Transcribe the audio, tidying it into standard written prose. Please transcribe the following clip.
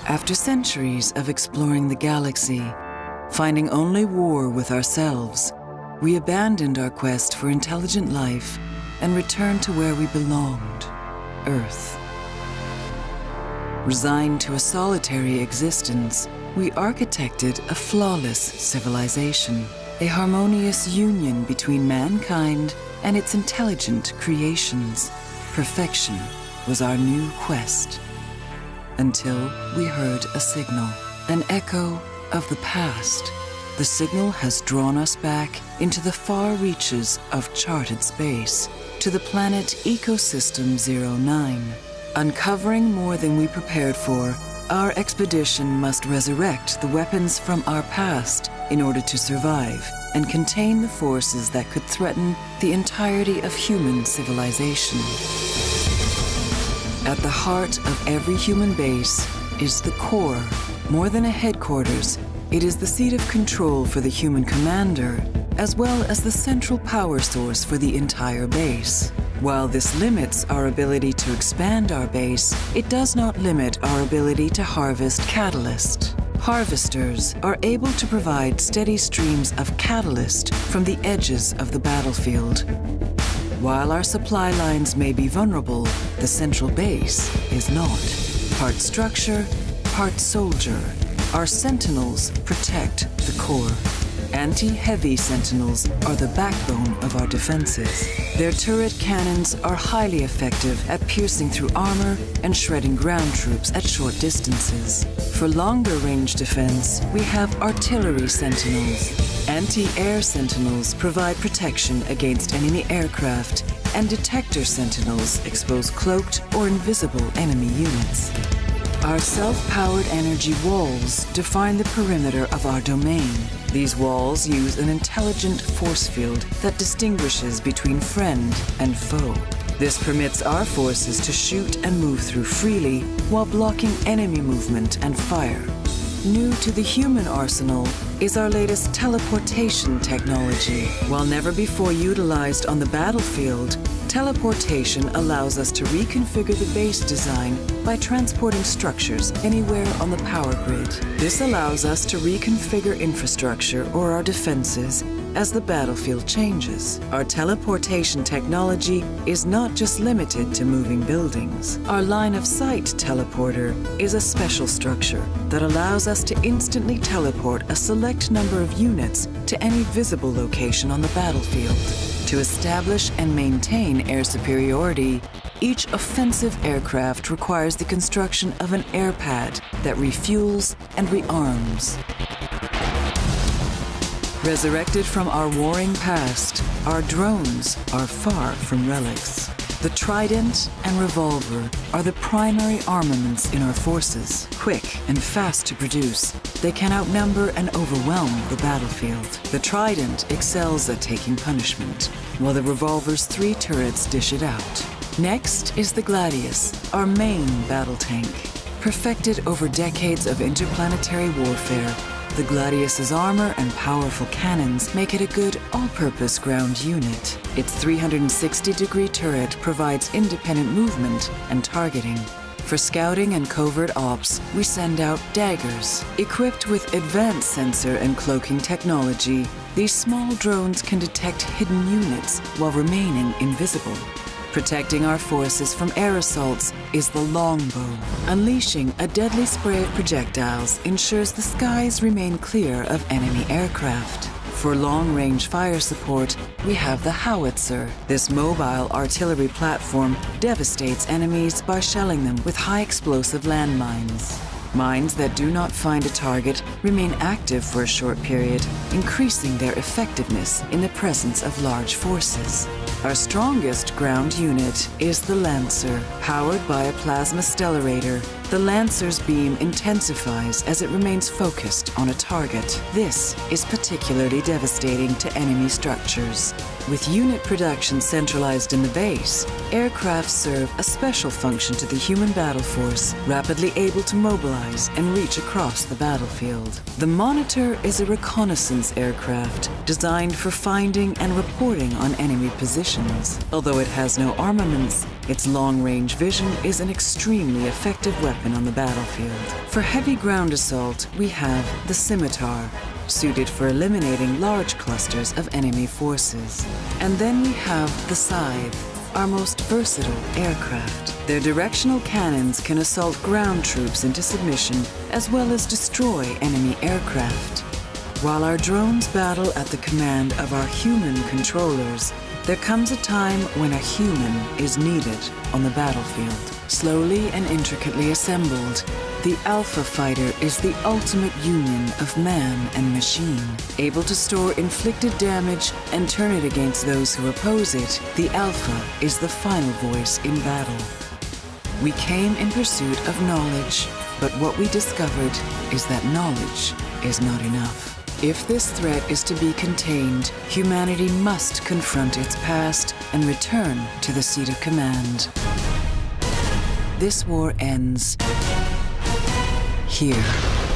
After centuries of exploring the galaxy, finding only war with ourselves, we abandoned our quest for intelligent life and returned to where we belonged, Earth. Resigned to a solitary existence, we architected a flawless civilization, a harmonious union between mankind and its intelligent creations. Perfection was our new quest. Until we heard a signal, an echo of the past. The signal has drawn us back into the far reaches of charted space, to the planet Ecosystem 09. Uncovering more than we prepared for, our expedition must resurrect the weapons from our past in order to survive and contain the forces that could threaten the entirety of human civilization. At the heart of every human base is the core. More than a headquarters, it is the seat of control for the human commander, as well as the central power source for the entire base. While this limits our ability to expand our base, it does not limit our ability to harvest catalyst. Harvesters are able to provide steady streams of catalyst from the edges of the battlefield. While our supply lines may be vulnerable, the central base is not. Part structure, part soldier. Our sentinels protect the core. Anti-heavy sentinels are the backbone of our defenses. Their turret cannons are highly effective at piercing through armor and shredding ground troops at short distances. For longer range defense, we have artillery sentinels. Anti-air sentinels provide protection against enemy aircraft, and detector sentinels expose cloaked or invisible enemy units. Our self-powered energy walls define the perimeter of our domain. These walls use an intelligent force field that distinguishes between friend and foe. This permits our forces to shoot and move through freely while blocking enemy movement and fire. New to the human arsenal is our latest teleportation technology. While never before utilized on the battlefield, teleportation allows us to reconfigure the base design by transporting structures anywhere on the power grid. This allows us to reconfigure infrastructure or our defenses as the battlefield changes. Our teleportation technology is not just limited to moving buildings. Our line-of-sight teleporter is a special structure that allows us to instantly teleport a select number of units to any visible location on the battlefield. To establish and maintain air superiority, each offensive aircraft requires the construction of an air pad that refuels and rearms. Resurrected from our warring past, our drones are far from relics. The Trident and Revolver are the primary armaments in our forces. Quick and fast to produce, they can outnumber and overwhelm the battlefield. The Trident excels at taking punishment, while the Revolver's 3 turrets dish it out. Next is the Gladius, our main battle tank. Perfected over decades of interplanetary warfare, the Gladius's armor and powerful cannons make it a good all-purpose ground unit. Its 360-degree turret provides independent movement and targeting. For scouting and covert ops, we send out daggers. Equipped with advanced sensor and cloaking technology, these small drones can detect hidden units while remaining invisible. Protecting our forces from air assaults is the longbow. Unleashing a deadly spray of projectiles ensures the skies remain clear of enemy aircraft. For long-range fire support, we have the Howitzer. This mobile artillery platform devastates enemies by shelling them with high-explosive landmines. Mines that do not find a target remain active for a short period, increasing their effectiveness in the presence of large forces. Our strongest ground unit is the Lancer. Powered by a plasma stellarator, the Lancer's beam intensifies as it remains focused on a target. This is particularly devastating to enemy structures. With unit production centralized in the base, aircraft serve a special function to the human battle force, rapidly able to mobilize and reach across the battlefield. The Monitor is a reconnaissance aircraft designed for finding and reporting on enemy positions. Although it has no armaments, its long-range vision is an extremely effective weapon. weapon on the battlefield. For heavy ground assault, we have the scimitar, suited for eliminating large clusters of enemy forces. And then we have the scythe, our most versatile aircraft. Their directional cannons can assault ground troops into submission, as well as destroy enemy aircraft. While our drones battle at the command of our human controllers, there comes a time when a human is needed on the battlefield. Slowly and intricately assembled, the Alpha Fighter is the ultimate union of man and machine. Able to store inflicted damage and turn it against those who oppose it, the Alpha is the final voice in battle. We came in pursuit of knowledge, but what we discovered is that knowledge is not enough. If this threat is to be contained, humanity must confront its past and return to the seat of command. This war ends here.